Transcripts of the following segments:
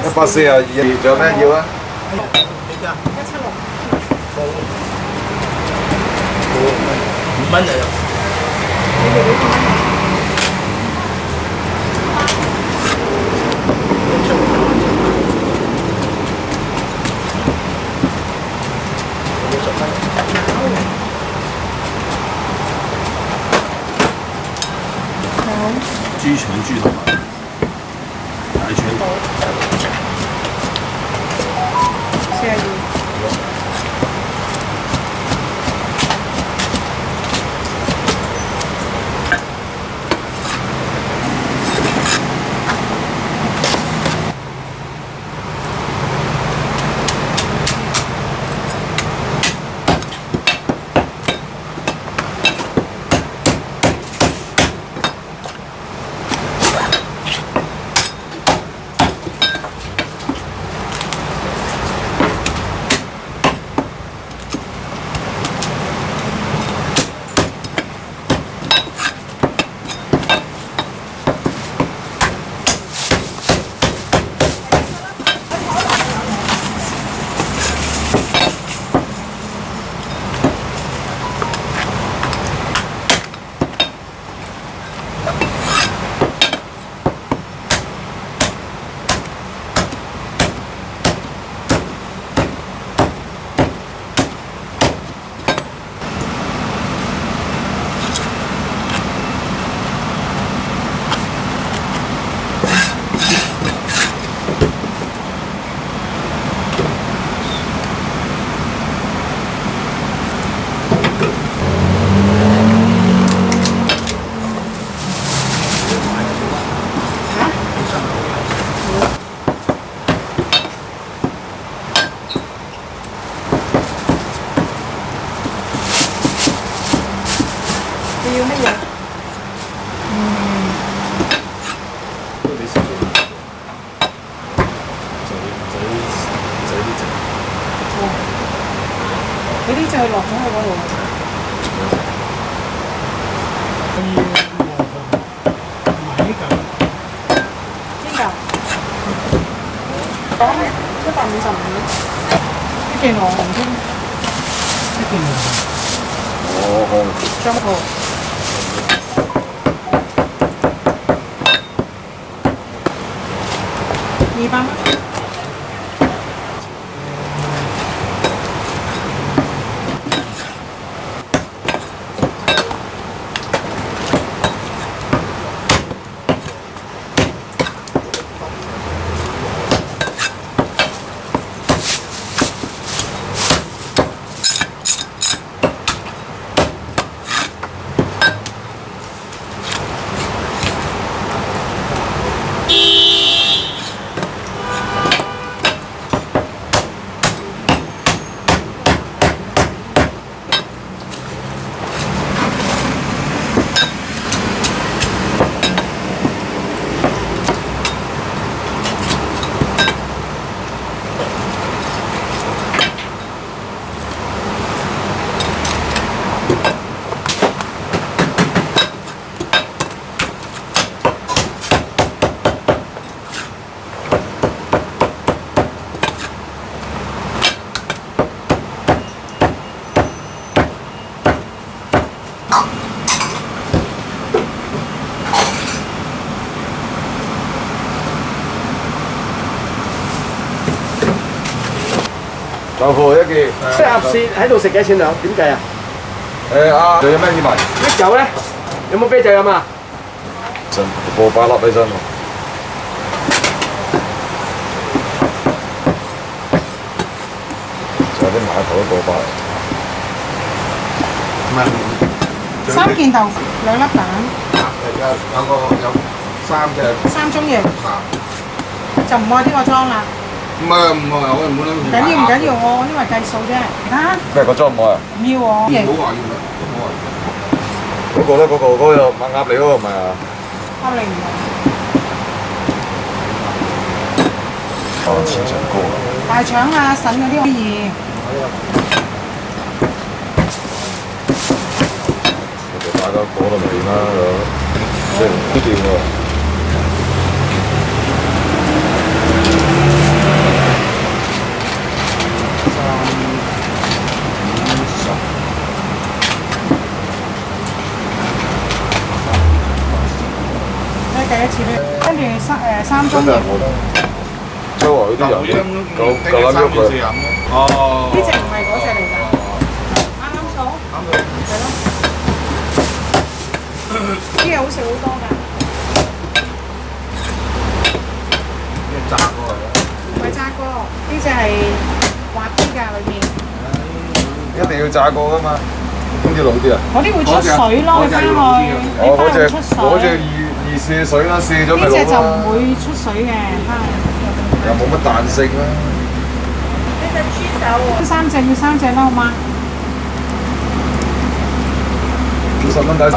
142，仲有咩要啊176。5蚊就有。豬腸豬同埋大腸。42。你要乜嘢？都俾少少，唔使呢隻。哦，你呢隻落咗去嗰度。買呢嚿。邊嚿？講咩？155。一件鵝紅添。一件鵝。哦，雙號。200蚊。豆腐1件。即係鴨舌喺度食幾錢兩？點計啊？仲有咩要賣？啤酒咧？有冇啤酒飲啊？過8粒起身喎。仲有啲碼頭都過8。唔係。3件豆腐，2粒蛋。有3隻。3種嘢。就唔愛呢個裝啦。唔係，我唔好啦。唔緊要，我因為計數啫。嚇？咩個裝唔愛啊？唔要喎。唔好話要啦，唔好話。嗰個咧，嗰個馬鴨嚟嗰個唔係啊？鴨脷唔係。哦，千層糕啊！大腸啊、腎嗰啲可以。我哋大家過到未啦？即係呢段喎。3盅嘢。周圍嗰啲人夠膽喐佢。哦。呢只唔係嗰只嚟㗎，啱數。係咯。啲嘢好食好多㗎。咩炸過嚟啊？唔係炸過，呢只係滑啲㗎裏邊。一定要炸過㗎嘛，邊啲老啲啊？嗰啲會出水咯，你翻去，你翻去出水。嗰隻易卸水啦，卸咗咪老啦。呢只就唔會出水嘅，翻去。又冇乜彈性啦。呢隻豬手喎。3隻要3隻啦，好嗎？50蚊抵手。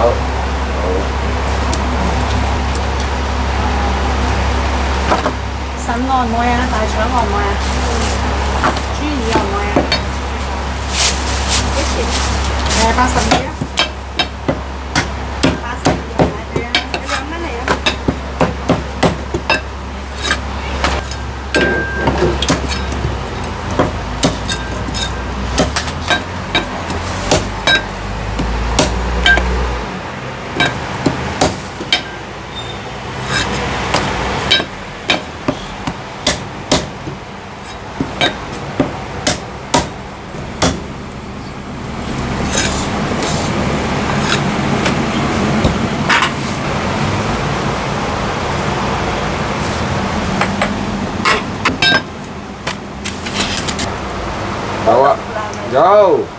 腎愛唔愛啊？大腸愛唔愛啊？豬耳愛唔愛啊？幾錢？82啊。82係對啊，你2蚊嚟啊。有啊，有。